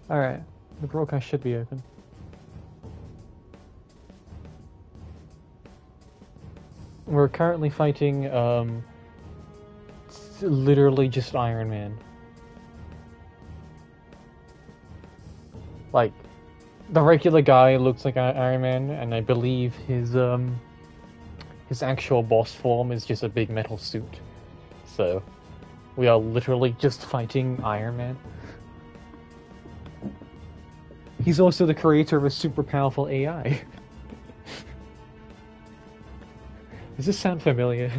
Alright, the broadcast should be open. We're currently fighting, literally just Iron Man. Like, the regular guy looks like Iron Man, and I believe his actual boss form is just a big metal suit. So, we are literally just fighting Iron Man. He's also the creator of a super powerful AI. Does this sound familiar?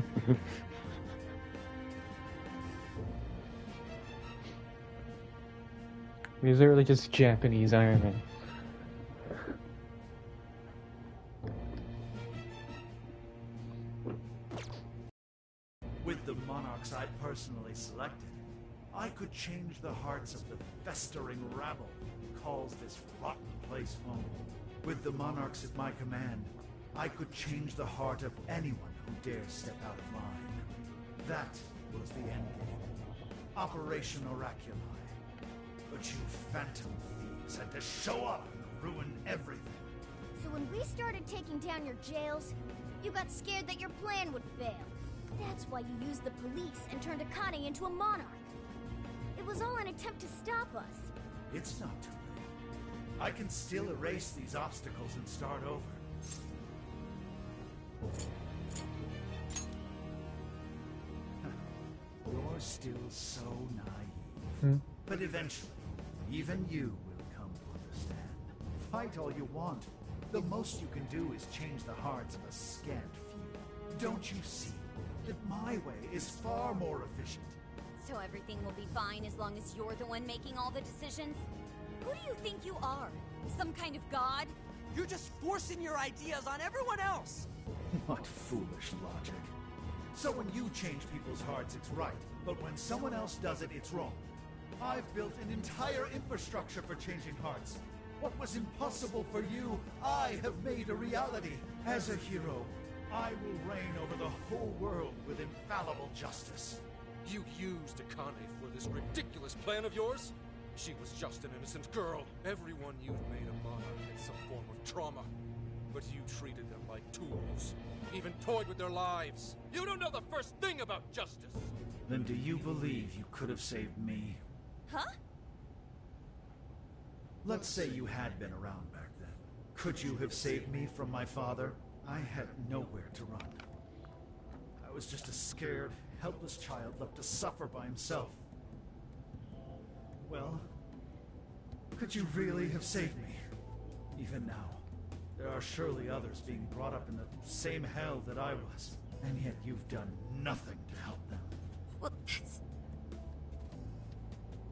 He's literally just Japanese Iron Man. With the monarchs I personally selected, I could change the hearts of the festering rabble who calls this rotten place home. With the monarchs at my command, I could change the heart of anyone who dares step out of line. That was the end game. Operation Oraculi. But you phantom thieves had to show up and ruin everything. So when we started taking down your jails, you got scared that your plan would fail. That's why you used the police and turned Akane into a monarch. It was all an attempt to stop us. It's not too late. I can still erase these obstacles and start over. You're still so naive. But eventually, even you will come to understand. Fight all you want. The most you can do is change the hearts of a scant few. Don't you see that my way is far more efficient? So everything will be fine as long as you're the one making all the decisions? Who do you think you are? Some kind of god? You're just forcing your ideas on everyone else! What foolish logic. So when you change people's hearts, it's right. But when someone else does it, it's wrong. I've built an entire infrastructure for changing hearts. What was impossible for you, I have made a reality. As a hero, I will reign over the whole world with infallible justice. You used Akane for this ridiculous plan of yours? She was just an innocent girl. Everyone you've made a monarch had some form of trauma. But you treated them like tools. Even toyed with their lives. You don't know the first thing about justice! Then do you believe you could have saved me? Huh? Let's say you had been around back then. Could you have saved me from my father? I had nowhere to run. I was just a scared, helpless child left to suffer by himself. Well, could you really have saved me? Even now, there are surely others being brought up in the same hell that I was. And yet you've done nothing to help them. Well, that's...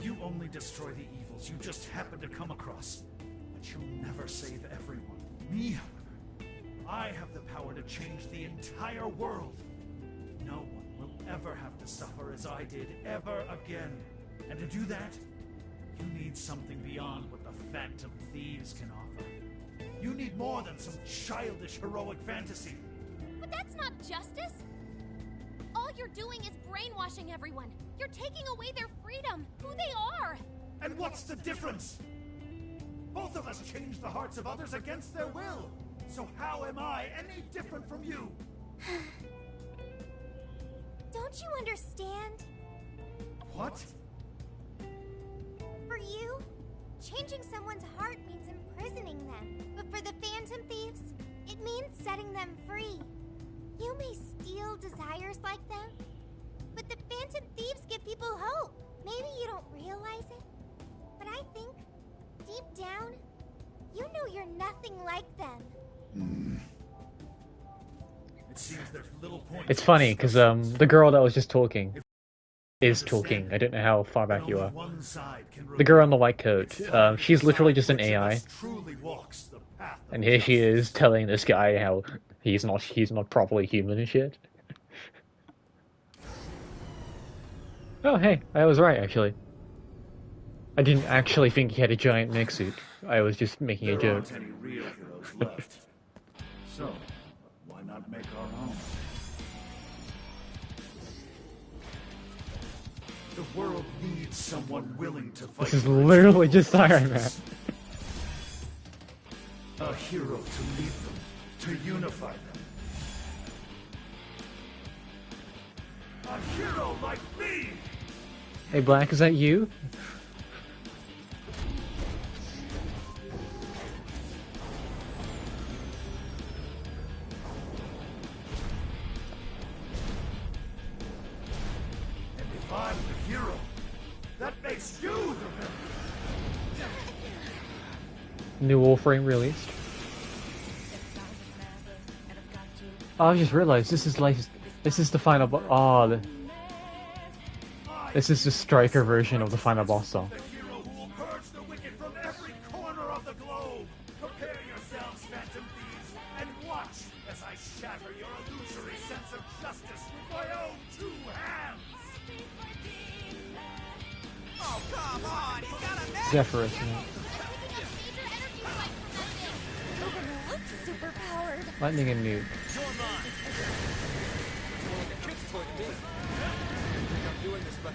You only destroy the evils you just happen to come across. But you'll never save everyone. Me, however, I have the power to change the entire world. No one will ever have to suffer as I did ever again. And to do that, you need something beyond what the Phantom Thieves can offer. You need more than some childish heroic fantasy. But that's not justice! All you're doing is brainwashing everyone. You're taking away their freedom, who they are! And what's the difference? Both of us changed the hearts of others against their will. So how am I any different from you? Don't you understand? What? For you, changing someone's heart means imprisoning them. But for the Phantom Thieves, it means setting them free. You may steal desires like them, but the Phantom Thieves give people hope. Maybe you don't realize it, but I think, deep down, you know you're nothing like them. It seems there's little point. It's funny, because the girl that was just talking is talking. I don't know how far back you are. The girl in the white coat, she's literally just an AI. And here she is telling this guy how he's not properly human and shit. Oh hey, I was right actually. I didn't actually think he had a giant mech suit. I was just making a joke. There aren't any real heroes left. So, why not make our own? The world needs someone willing to fight. This is for its literally people. just Iron Man. A hero to lead them, to unify them. A hero like me! Hey Black, is that you? And if I'm the hero, that makes you the villain. New Warframe released. Oh, I just realized this is like this is the final this is the Striker version of the final boss song. The hero who will purge the wicked from every corner of the globe. Prepare yourselves, Phantom Thieves, and watch as I shatter your illusory sense of justice with my own two hands. Oh, come on! He's got a magic Zephyrus, you know. Super powered. Lightning and Nuke. It's more like a kid's toy to me. I think I'm doing this, but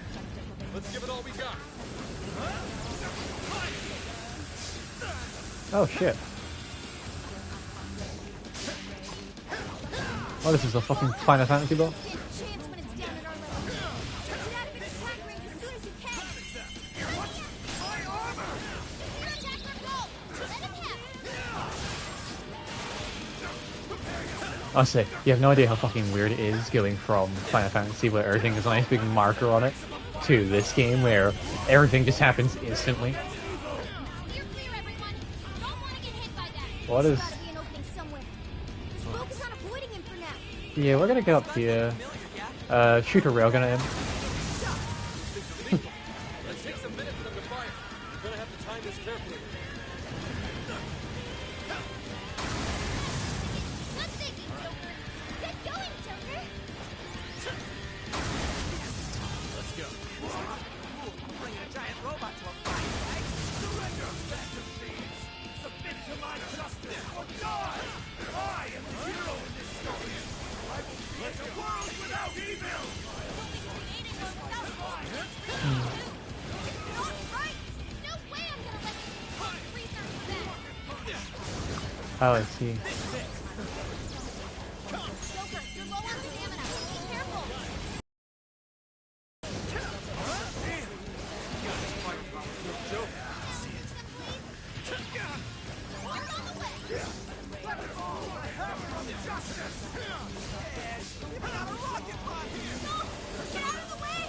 let's give it all we got. Oh shit. Oh, this is a fucking Final Fantasy boss? Stand a chance when it's down at our level. Get out of its attack range as soon as you can. My armor! Attack their goal. Let him have. I'll say, you have no idea how fucking weird it is going from Final Fantasy where everything is a nice big marker on it to this game where everything just happens instantly. Steer clear, everyone. Don't want to get hit by that. What is... There's gotta be an opening somewhere. Just focus on avoiding him for now. Yeah, we're gonna go up here. Shoot a railgun at him. It takes a minute for them to fire. We're gonna have to time this carefully. Good thinking, Joker. Get going, Joker. Let's go. We're bringing a giant robot to a fight, right? Surrender, Phantom Thieves! Submit to my justice or die! I am the hero in this story! I will create a world without evil! It's not right. No way I'm gonna let you research that. Oh, I see. Joker, you're low on stamina. Be careful. Get out of the way!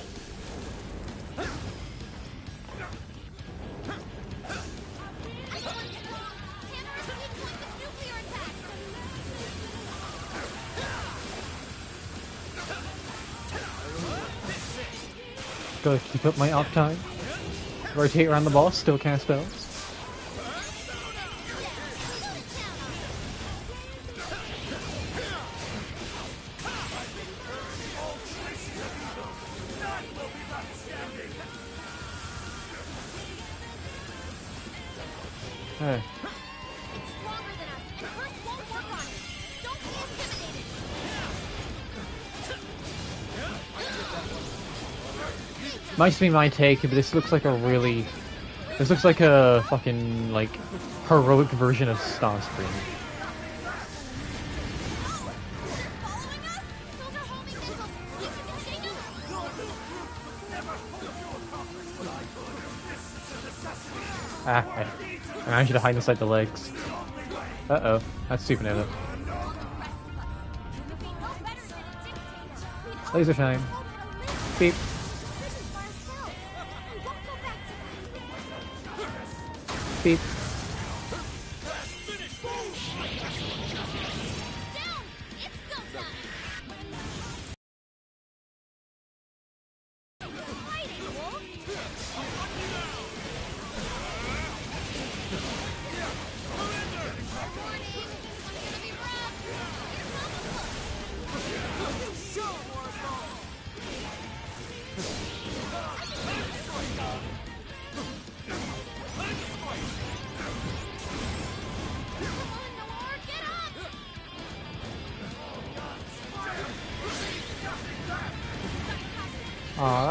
Hammer, weak point with nuclear attack! Gotta keep up my uptime. Rotate around the boss, still cast spells. Hey. It's stronger than us, and Curse won't work on it. Don't be intimidated. Might be my take, but this looks like a really... This looks like a fucking, like, heroic version of Starscream. Following us? Those are homing missiles. We should be hitting them. Ah, I managed to hide inside the legs. Uh-oh, that's supernova. Laser time. Beep. Beep.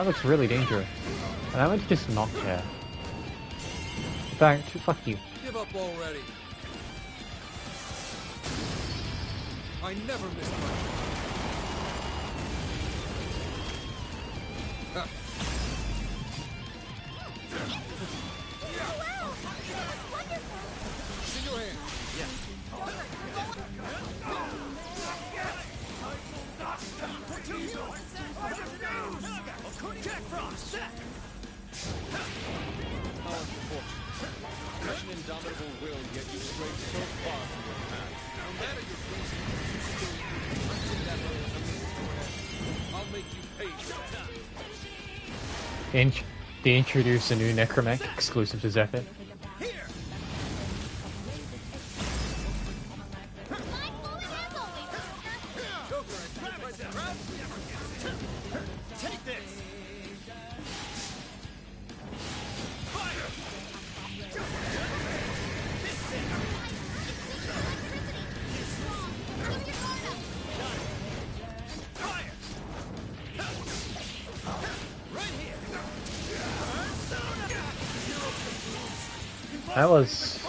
That looks really dangerous. And I would just not care. In fact, fuck you. Give up already. I never miss my... Ha. See your hand. How unfortunate. Such an indomitable will, yet you strayed so far from your path. No matter your reason, I'll make you pay for that. They introduced a new Necromech exclusive to Zephyr. Take this! That was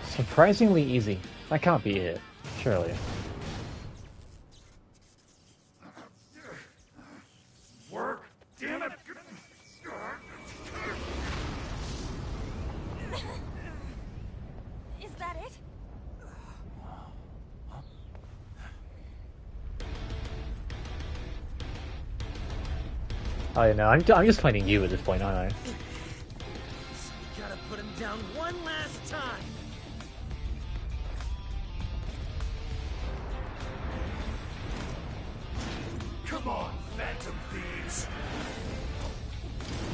surprisingly easy. That can't be it, surely. Work? Damn it! Is that it? Oh, yeah, no, I'm just fighting you at this point, aren't I? Gotta put him down one last time. Come on, Phantom Thieves!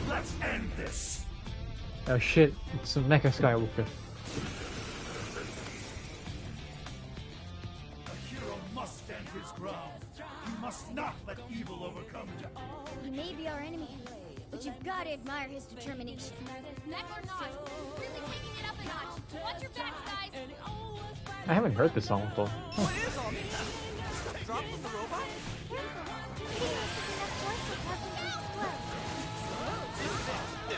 Let's end this! Oh shit, it's a Mecha Skywalker. A hero must stand his ground. He must not let evil overcome him. He may be our enemy, but you've got to admire his determination. Mech or not, he's really taking it up a notch. Watch your backs, guys. I haven't heard this song before. What is all this? Drop with the robot? He must have enough force to cause him to explode.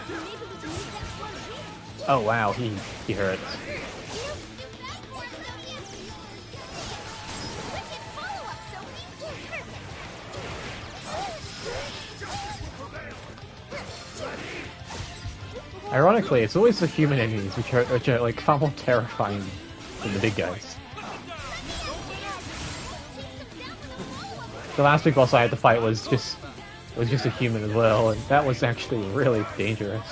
Maybe we can use that force here. Oh wow, he hurts. Wicked follow-up, Sophie. Ironically, it's always the human enemies which are like far more terrifying than the big guys. The last big boss I had to fight was just a human as well, and that was actually really dangerous.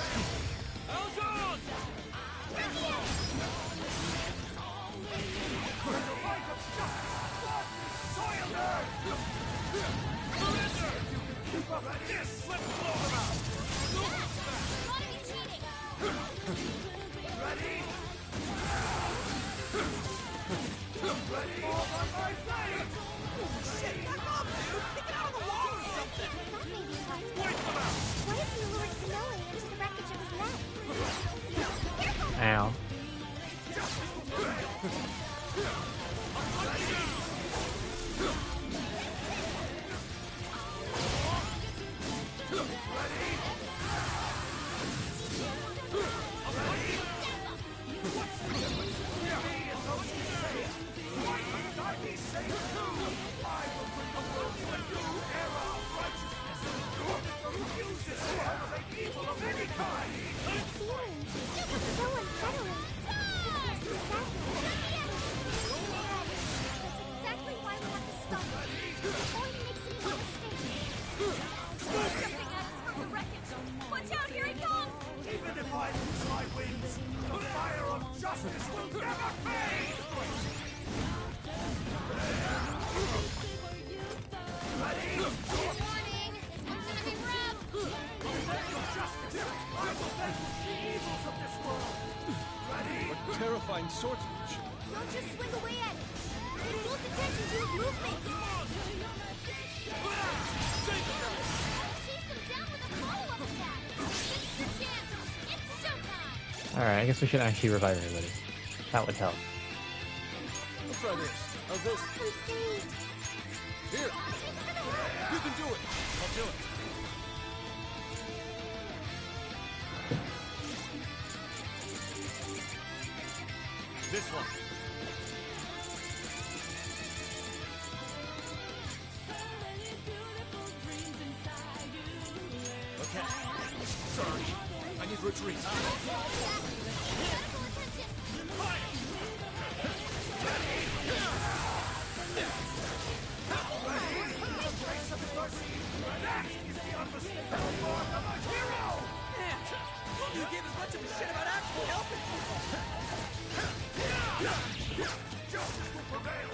Ow. Even if I lose my wings, the fire of justice will never fade! What terrifying swordsmanship. Don't just swing away at it. Pay close attention to his movements. Chase them down with a follow-up attack. This is your chance. It's showtime. Alright, I guess we should actually revive everybody. That would help. Let's try this. How's this? I'm saved. Here. You can do it. I'll do it. This one. Okay. Sorry. I need retreat. You gave as much of a shit about actually helping people. Justice will prevail.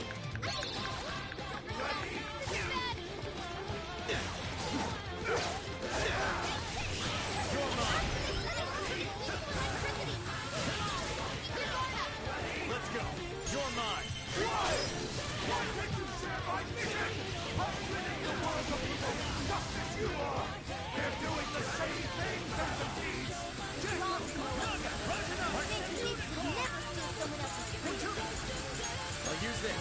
Let's go. You're mine. Why can't you share my mission? I'm winning the world of evil, just as you are. They're doing the same thing, Phantom Thieves. I'll use this.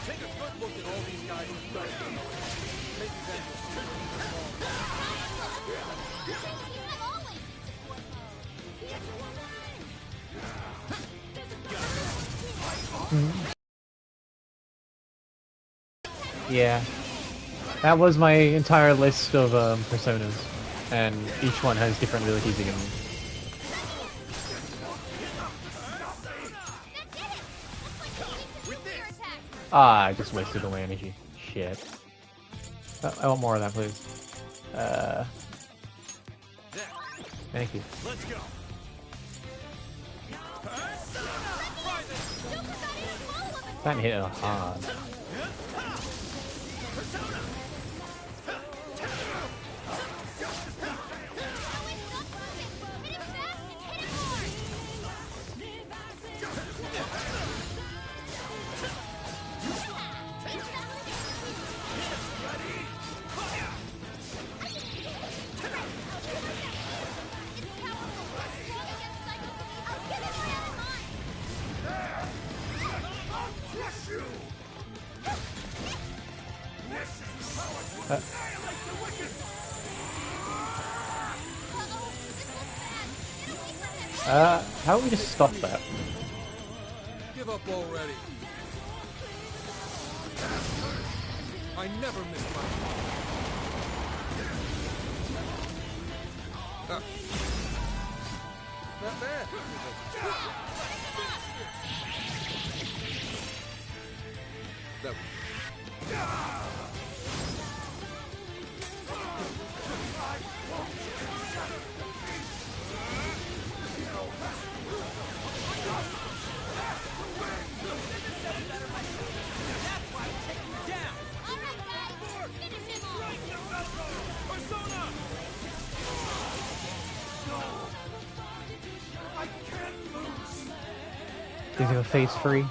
Take a good look at all these guys in front of you. Maybe then you'll see Yeah. That was my entire list of personas, and each one has different abilities again. Ah, I just wasted all my energy. Shit. Oh, I want more of that, please. Thank you. Let's go. That hit her hard. How do we just stop that? Give up already. I never miss my Not bad. That Is it a phase 3?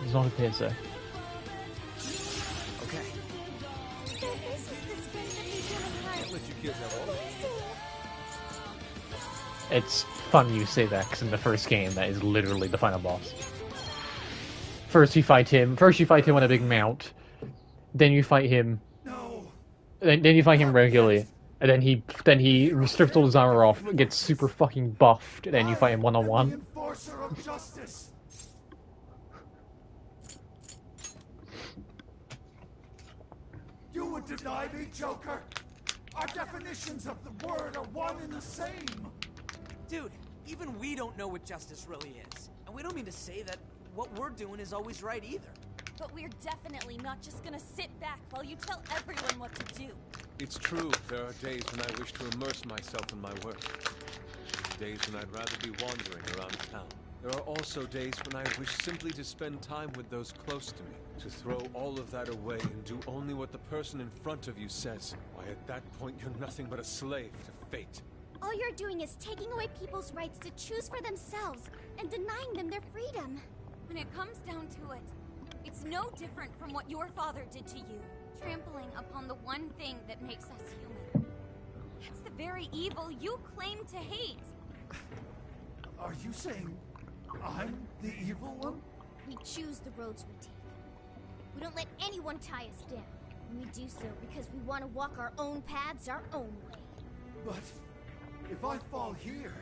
It's not appears so. okay. Can't let you kids have all of it. It's fun you say that, because in the first game, that is literally the final boss. First you fight him on a big mount, then you fight him, then you fight him regularly, and then he strips all his armor off, gets super fucking buffed, and then you fight him one-on-one. Enforcer of justice. You would deny me, Joker? Our definitions of the word are one and the same. Dude, even we don't know what justice really is. And we don't mean to say that what we're doing is always right either. But we're definitely not just gonna sit back while you tell everyone what to do. It's true, there are days when I wish to immerse myself in my work. Days when I'd rather be wandering around town. There are also days when I wish simply to spend time with those close to me. To throw all of that away and do only what the person in front of you says. Why, at that point, you're nothing but a slave to fate. All you're doing is taking away people's rights to choose for themselves and denying them their freedom. When it comes down to it, it's no different from what your father did to you. Trampling upon the one thing that makes us human. It's the very evil you claim to hate. Are you saying I'm the evil one? We choose the roads we take. We don't let anyone tie us down. And we do so because we want to walk our own paths our own way. But if I fall here,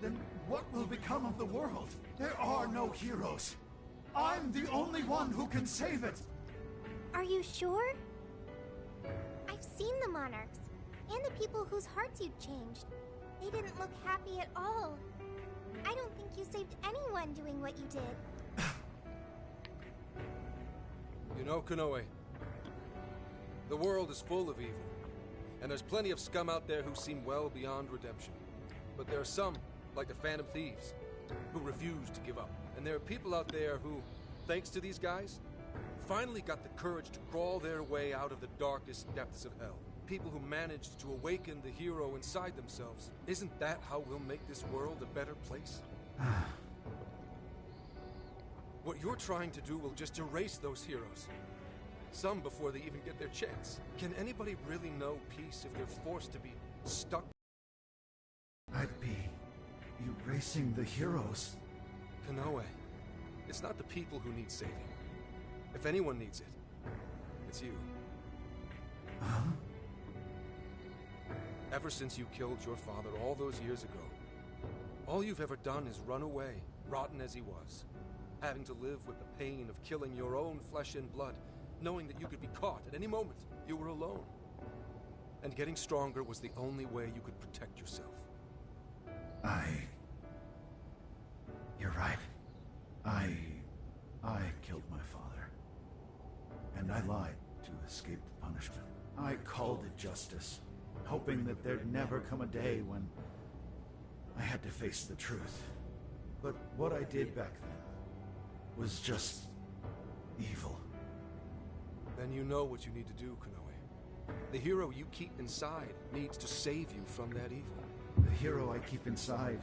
then what will become of the world? There are no heroes. I'm the only one who can save it. Are you sure? I've seen the monarchs, and the people whose hearts you've changed. They didn't look happy at all. I don't think you saved anyone doing what you did. You know, Konoe, the world is full of evil, and there's plenty of scum out there who seem well beyond redemption. But there are some, like the Phantom Thieves, who refuse to give up. And there are people out there who, thanks to these guys, finally got the courage to crawl their way out of the darkest depths of hell. People who managed to awaken the hero inside themselves. Isn't that how we'll make this world a better place? What you're trying to do will just erase those heroes. Some before they even get their chance. Can anybody really know peace if they're forced to be stuck? I'd be erasing the heroes. Konoe, it's not the people who need saving. If anyone needs it, it's you. Huh? Ever since you killed your father all those years ago, all you've ever done is run away, rotten as he was, having to live with the pain of killing your own flesh and blood, knowing that you could be caught at any moment. You were alone. And getting stronger was the only way you could protect yourself. You're right. I killed my father. And I lied to escape the punishment. I called it justice, hoping that there'd never come a day when I had to face the truth. But what I did back then was just evil. Then you know what you need to do, Konoe. The hero you keep inside needs to save you from that evil. The hero I keep inside,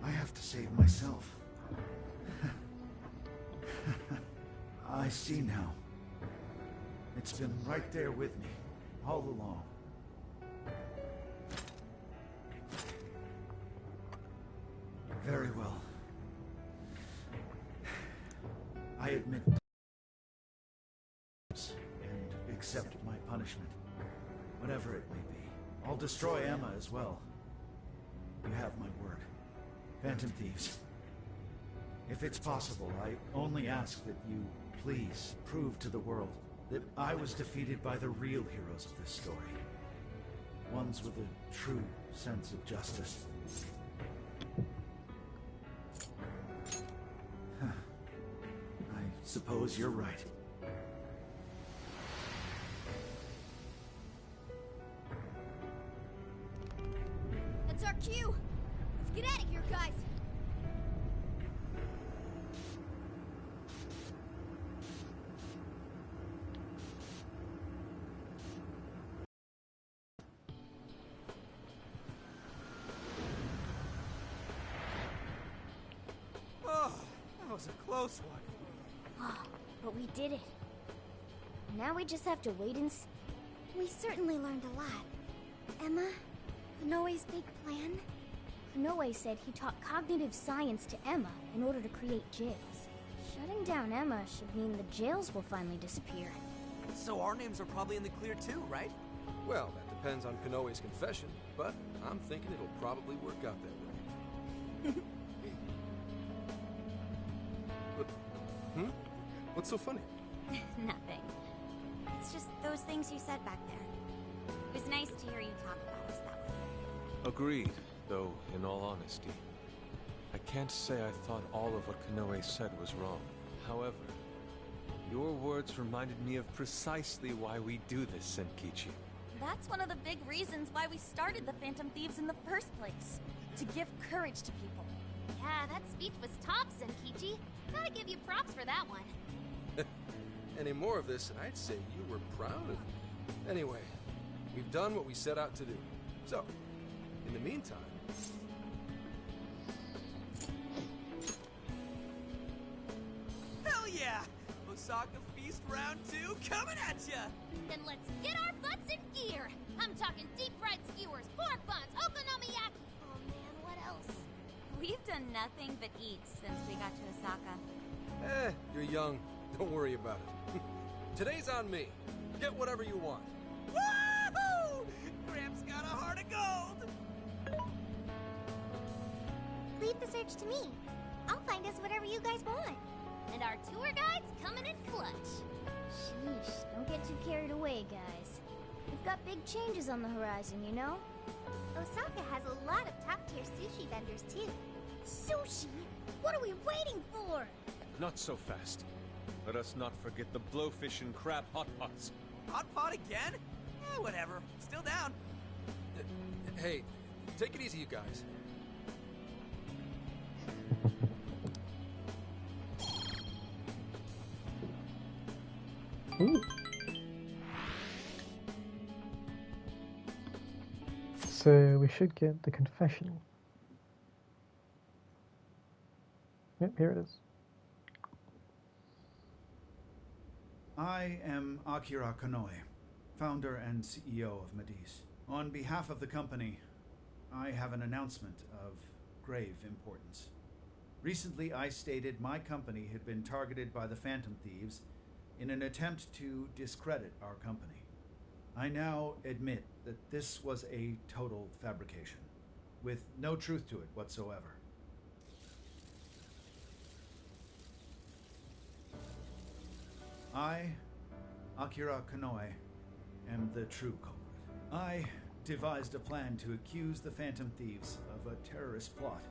I have to save myself. I see now. It's been right there with me, all along. Very well. I admit and accept my punishment, whatever it may be. I'll destroy Emma as well. You have my word. Phantom Thieves. If it's possible, I only ask that you please prove to the world that I was defeated by the real heroes of this story. Ones with a true sense of justice. I suppose you're right. That's our cue! Let's get out of here, guys! Oh, that was a close one. But we did it. Now we just have to wait and see. We certainly learned a lot. Emma, Konoe's big plan? Konoe said he taught cognitive science to Emma in order to create jails. Shutting down Emma should mean the jails will finally disappear. So our names are probably in the clear too, right? Well, that depends on Konoe's confession, but I'm thinking it'll probably work out that way. What's so funny? Nothing. It's just those things you said back there. It was nice to hear you talk about us that way. Agreed, though, in all honesty. I can't say I thought all of what Konoe said was wrong. However, your words reminded me of precisely why we do this, Senkichi. That's one of the big reasons why we started the Phantom Thieves in the first place. To give courage to people. Yeah, that speech was top, Senkichi. Gotta give you props for that one. Any more of this, and I'd say you were proud of me. Anyway, we've done what we set out to do. So, in the meantime... Hell yeah! Osaka Feast Round 2 coming at ya! Then let's get our butts in gear. I'm talking deep fried skewers, pork buns, okonomiyaki. Oh man, what else? We've done nothing but eat since we got to Osaka. You're young. Don't worry about it. Today's on me. Get whatever you want. Woohoo! Gramps got a heart of gold! Leave the search to me. I'll find us whatever you guys want. And our tour guide's coming in clutch. Sheesh, don't get too carried away, guys. We've got big changes on the horizon, you know? Osaka has a lot of top-tier sushi vendors, too. Sushi? What are we waiting for? Not so fast. Let us not forget the blowfish and crab hot pots. Hot pot again? Whatever. Still down. Hey, take it easy, you guys. Ooh. So we should get the confessional. Yep, here it is. I am Akira Konoe, founder and CEO of Mediz. On behalf of the company, I have an announcement of grave importance. Recently, I stated my company had been targeted by the Phantom Thieves in an attempt to discredit our company. I now admit that this was a total fabrication, with no truth to it whatsoever. I, Akira Konoe, am the true culprit. I devised a plan to accuse the Phantom Thieves of a terrorist plot,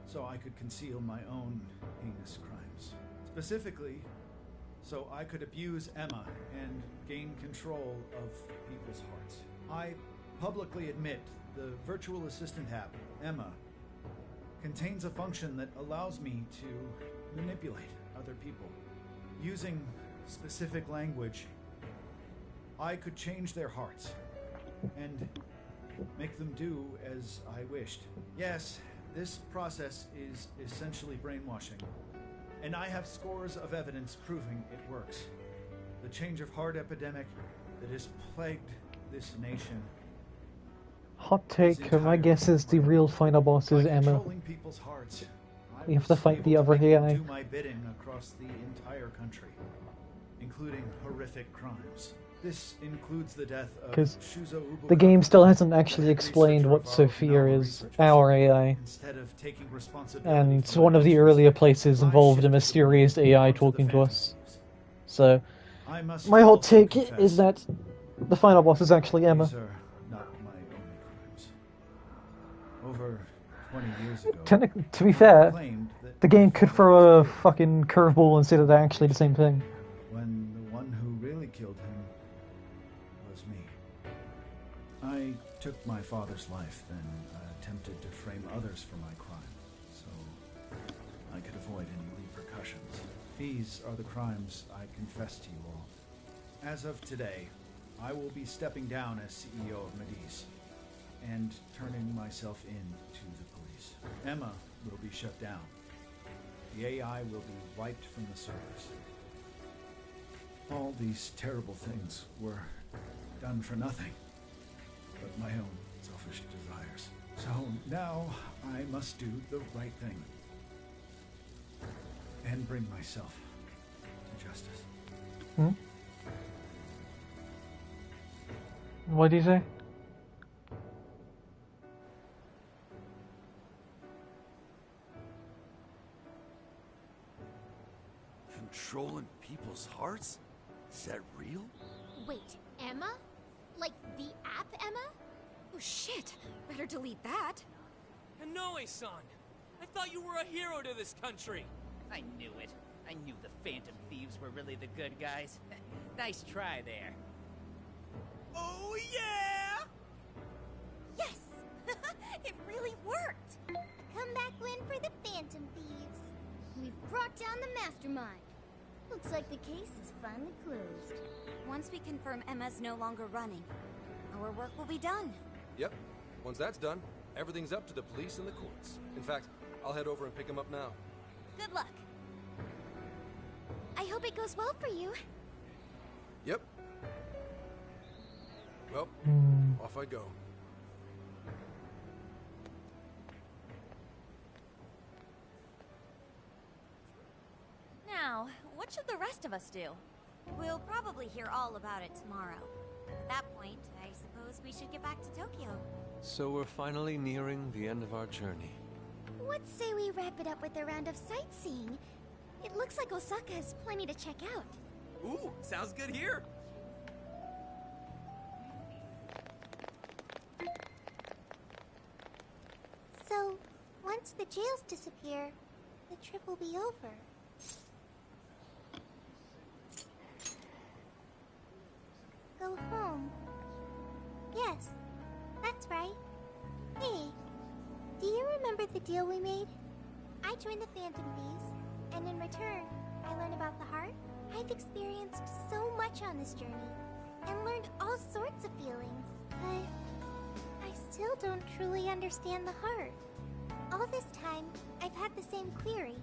so I could conceal my own heinous crimes. Specifically, so I could abuse Emma and gain control of people's hearts. I publicly admit the virtual assistant app, Emma, contains a function that allows me to manipulate other people. Using specific language, I could change their hearts and make them do as I wished. Yes, this process is essentially brainwashing, and I have scores of evidence proving it works. The change of heart epidemic that has plagued this nation. Hot take, my guess is the real final boss is Emma. Controlling people's hearts, We have to fight the other AI. do my bidding across the entire country, including horrific crimes. This includes the death of 'Cause Shuzo Ubuka, The game still hasn't actually explained what researcher of our Sophia Okinawa is, research our facility, AI. instead of taking responsibility And for one my of the actions. earlier places I involved a shifted mysterious blame AI onto the talking to Phantom us. Thieves. So, I must my hot also take confess, is that the final boss is actually Emma. these are not my only crimes. Over 20 years ago, To be fair, claimed that the game my could father throw a was killed, fucking curveball and say that they're actually the same thing. when the one who really killed him was me. I took my father's life, then attempted to frame others for my crime, so I could avoid any repercussions. These are the crimes I confess to you all. As of today, I will be stepping down as CEO of Mediz and turning myself in to the police. Emma will be shut down. The AI will be wiped from the servers. All these terrible things were done for nothing but my own selfish desires. So now I must do the right thing and bring myself to justice. Hmm? What do you say? Controlling people's hearts? Is that real? Wait, Emma? Like the app Emma? Oh shit! Better delete that. Konoe-san! I thought you were a hero to this country! I knew it. I knew the Phantom Thieves were really the good guys. Nice try there. Oh yeah! Yes! It really worked! A comeback win for the Phantom Thieves. We've brought down the mastermind. Looks like the case is finally closed. Once we confirm Emma's no longer running, our work will be done. Yep. Once that's done, everything's up to the police and the courts. In fact, I'll head over and pick him up now. Good luck. I hope it goes well for you. Yep. Well, off I go. now, what should the rest of us do? We'll probably hear all about it tomorrow. At that point, I suppose we should get back to Tokyo. So we're finally nearing the end of our journey. What say we wrap it up with a round of sightseeing? It looks like Osaka has plenty to check out. Ooh, sounds good here. So, once the jails disappear, the trip will be over. Go home. Yes, that's right. Hey, do you remember the deal we made? I joined the Phantom Thieves, and in return, I learned about the heart. I've experienced so much on this journey, and learned all sorts of feelings, but I still don't truly understand the heart. All this time, I've had the same query.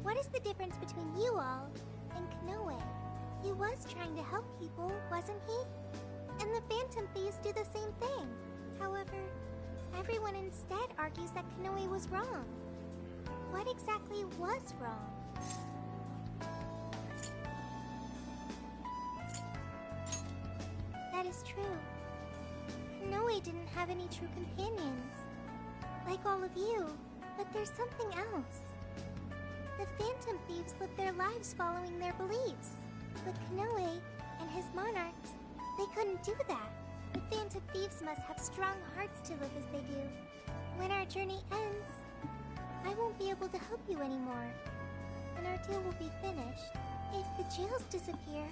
What is the difference between you all and Konoe? He was trying to help people, wasn't he? And the Phantom Thieves do the same thing. However, everyone instead argues that Konoe was wrong. What exactly was wrong? That is true. Konoe didn't have any true companions. Like all of you, but there's something else. The Phantom Thieves live their lives following their beliefs. But Konoe and his monarchs, they couldn't do that. The Phantom Thieves must have strong hearts to live as they do. When our journey ends, I won't be able to help you anymore, and our deal will be finished. If the jails disappear,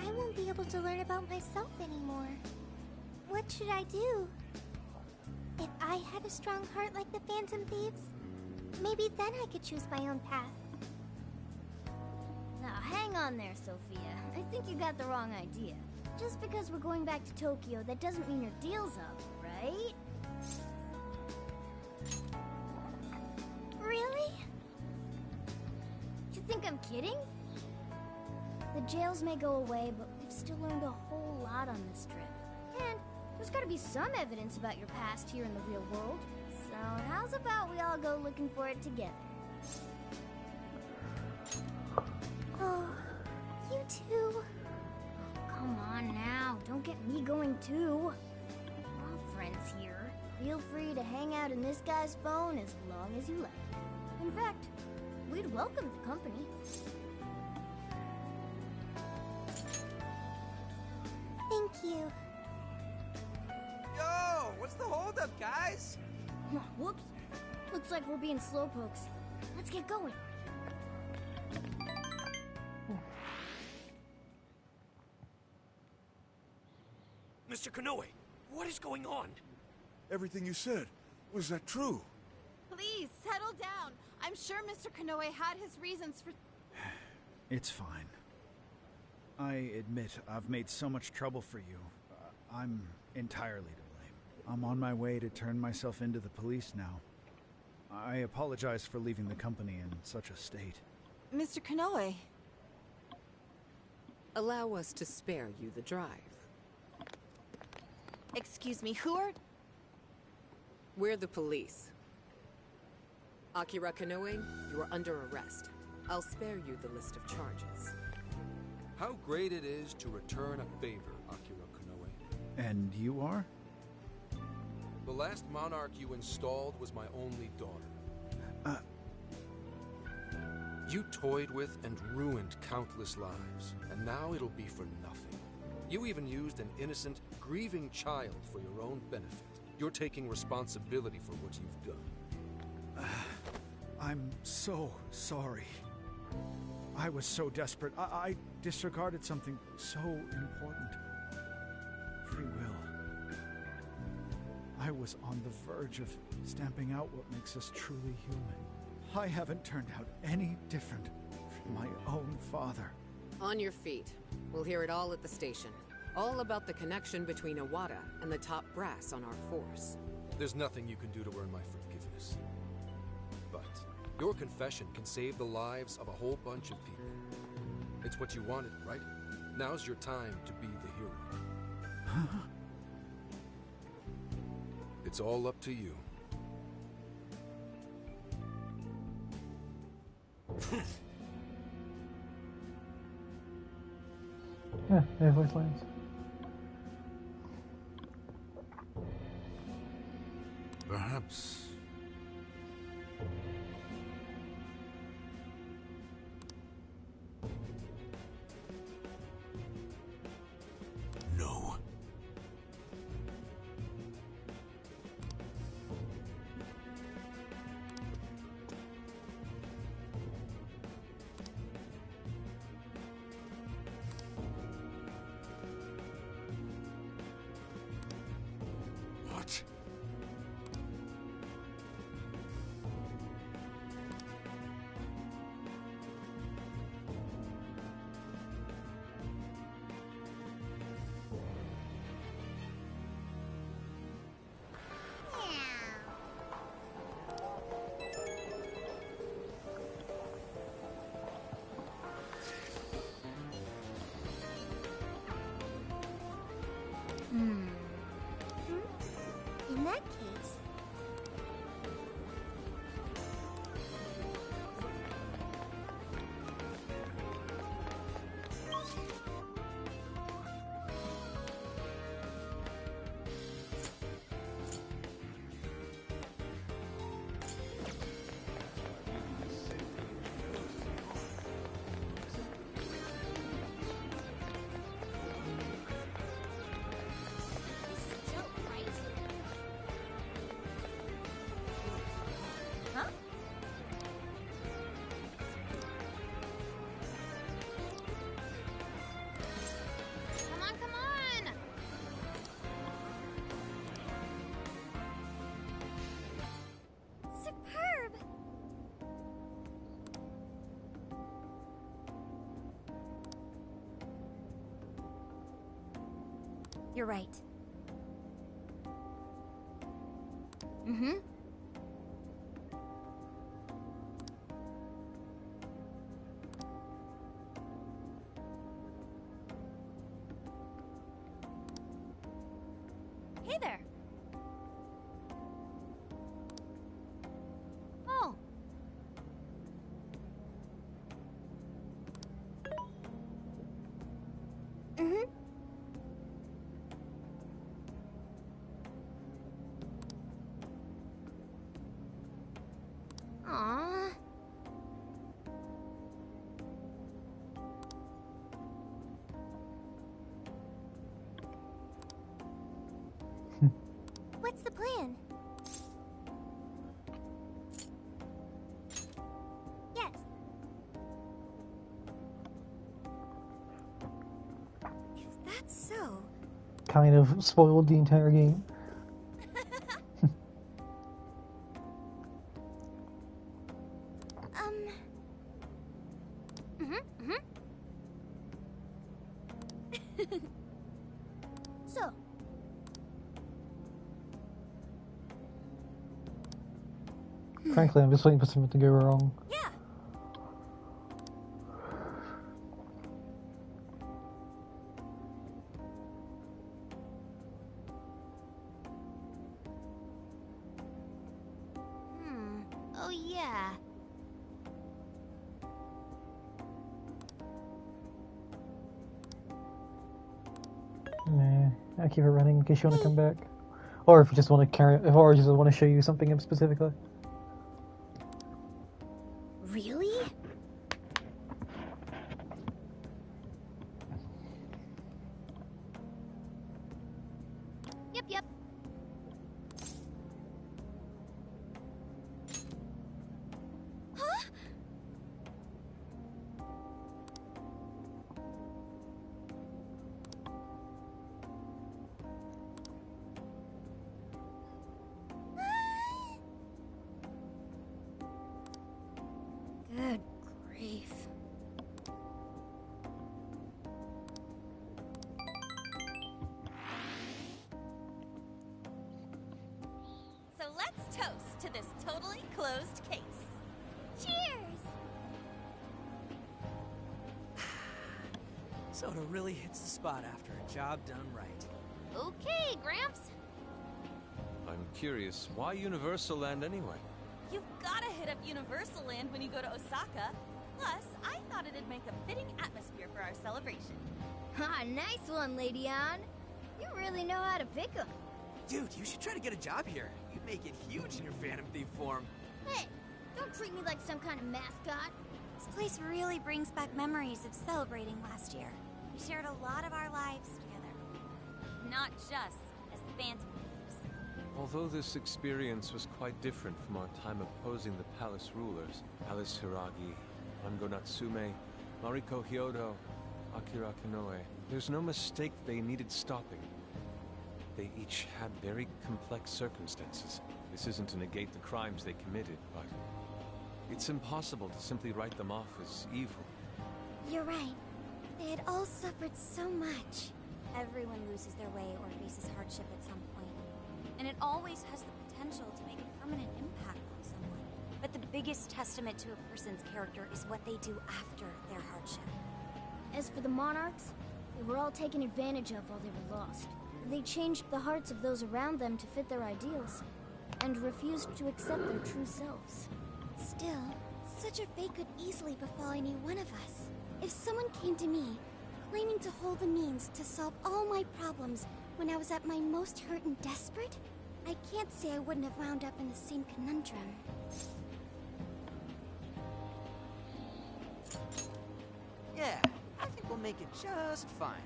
I won't be able to learn about myself anymore. What should I do? If I had a strong heart like the Phantom Thieves, maybe then I could choose my own path. Now, hang on there, Sophia. I think you got the wrong idea. Just because we're going back to Tokyo, that doesn't mean your deal's up, right? Really? You think I'm kidding? The jails may go away, but we've still learned a whole lot on this trip. And there's gotta be some evidence about your past here in the real world. So how's about we all go looking for it together? Oh, you too. Come on now, don't get me going too. We're all friends here. Feel free to hang out in this guy's phone as long as you like. In fact, we'd welcome the company. Thank you. Yo, what's the holdup, guys? Whoops. Looks like we're being slowpokes. Let's get going. Mr. Konoe, what is going on? Everything you said, was that true? Please, settle down. I'm sure Mr. Konoe had his reasons for... It's fine. I admit I've made so much trouble for you. I'm entirely to blame. I'm on my way to turn myself into the police now. I apologize for leaving the company in such a state. Mr. Konoe. Allow us to spare you the drive. Excuse me, who are... We're the police. Akira Konoe, you are under arrest. I'll spare you the list of charges. How great it is to return a favor, Akira Konoe. And you are? The last monarch you installed was my only daughter. You toyed with and ruined countless lives, and now it'll be for nothing. You even used an innocent, grieving child for your own benefit. You're taking responsibility for what you've done. I'm so sorry. I was so desperate. I disregarded something so important. Free will. I was on the verge of stamping out what makes us truly human. I haven't turned out any different from my own father. On your feet. We'll hear it all at the station. All about the connection between Iwata and the top brass on our force. There's nothing you can do to earn my forgiveness. But your confession can save the lives of a whole bunch of people. It's what you wanted, right? Now's your time to be the hero. It's all up to you. Yeah, no voice lines. Perhaps. No. What? In that case... Huh? Come on, come on! Superb! You're right. Mm-hmm. Hey there. Oh. Mm-hmm. Aww. What's the plan? Yes. If that's so... Kind of spoiled the entire game. So, Frankly, I'm just waiting for something to go wrong. yeah. Oh yeah. Nah, I'll keep it running in case you want to come back. Or if you just want to carry, or just want to show you something specifically. Really? Yep, yep. Huh? Good grief. So let's toast to this totally closed case. Cheers! Soda really hits the spot after a job done right. Okay, Gramps. I'm curious, why Universal Land anyway? You've gotta hit up Universal Land when you go to Osaka. Plus, I thought it'd make a fitting atmosphere for our celebration. Ha, nice one, Lady Ann. You really know how to pick 'em. Dude, you should try to get a job here. You'd make it huge in your Phantom Thief form. Hey, don't treat me like some kind of mascot. This place really brings back memories of celebrating last year. We shared a lot of our lives together. Not just as the Phantom Thieves. Although this experience was quite different from our time opposing the palace rulers, Alice Hiragi, Ango Natsume, Mariko Hyodo, Akira Konoe, there's no mistake they needed stopping. They each had very complex circumstances. This isn't to negate the crimes they committed, but it's impossible to simply write them off as evil. You're right. They had all suffered so much. Everyone loses their way or faces hardship at some point. And it always has the potential to make a permanent impact on someone. But the biggest testament to a person's character is what they do after their hardship. As for the monarchs, they were all taken advantage of while they were lost. They changed the hearts of those around them to fit their ideals, and refused to accept their true selves. Still, such a fate could easily befall any one of us. If someone came to me, claiming to hold the means to solve all my problems when I was at my most hurt and desperate, I can't say I wouldn't have wound up in the same conundrum. Yeah, I think we'll make it just fine.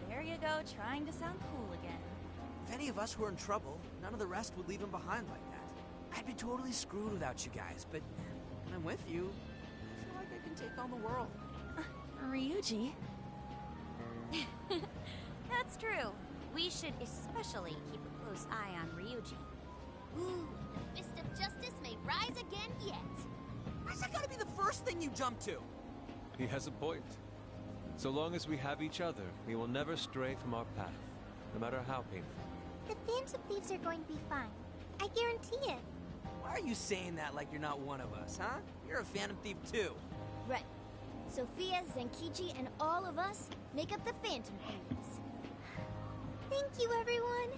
There you go, trying to sound cool again. If any of us were in trouble, none of the rest would leave them behind like that. I'd be totally screwed without you guys, but when I'm with you, I feel like I can take on the world. Ryuji? That's true. We should especially keep a close eye on Ryuji. Ooh, the fist of justice may rise again yet. Why's that gotta be the first thing you jump to? He has a point. So long as we have each other, we will never stray from our path, no matter how painful. The Phantom Thieves are going to be fine. I guarantee it. Why are you saying that like you're not one of us, huh? You're a Phantom Thief too. Right. Sophia, Zenkichi, and all of us make up the Phantom Thieves. Thank you, everyone.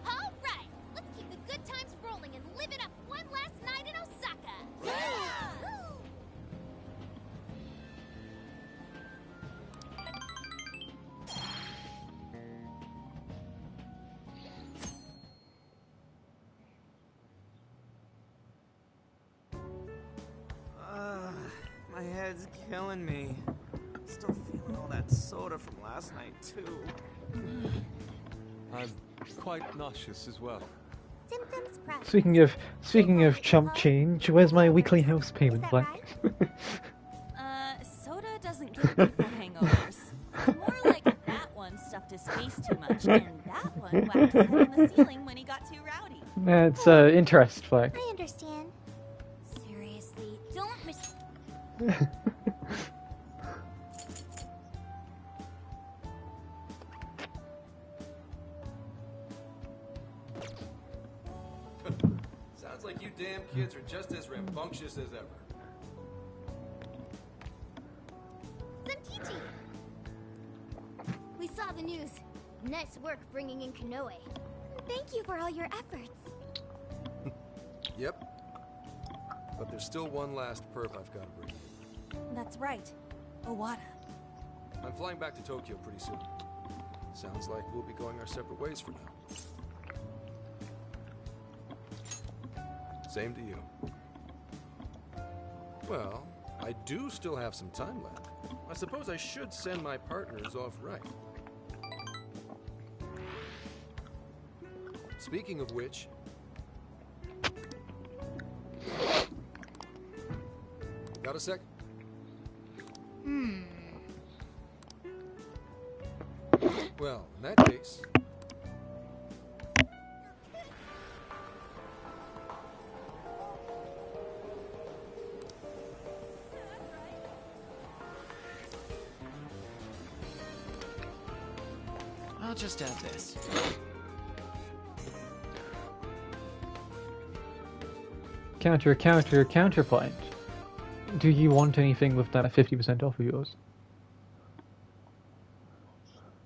All right, let's keep the good times rolling and live it up one last night in Osaka. Yeah! My head's killing me. Still feeling all that soda from last night, too. I'm quite nauseous as well. Symptoms present. Speaking of chump change, where's my weekly house payment, Black? Soda doesn't give people hangovers. More like that one stuffed his face too much, and that one whacked his head on the ceiling when he got too rowdy. That's interest, Black. I understand. Seriously, don't miss... Sounds like you damn kids are just as rambunctious as ever. Zenkichi! We saw the news. Nice work bringing in Konoe. Thank you for all your efforts. Yep. But there's still one last perp I've got to bring. That's right. Owada. I'm flying back to Tokyo pretty soon. Sounds like we'll be going our separate ways for now. Same to you. Well, I do still have some time left. I suppose I should send my partners off right. Speaking of which... Got a sec? Well, in that case... I'll just add this. Counterpoint. Do you want anything with that 50% off of yours?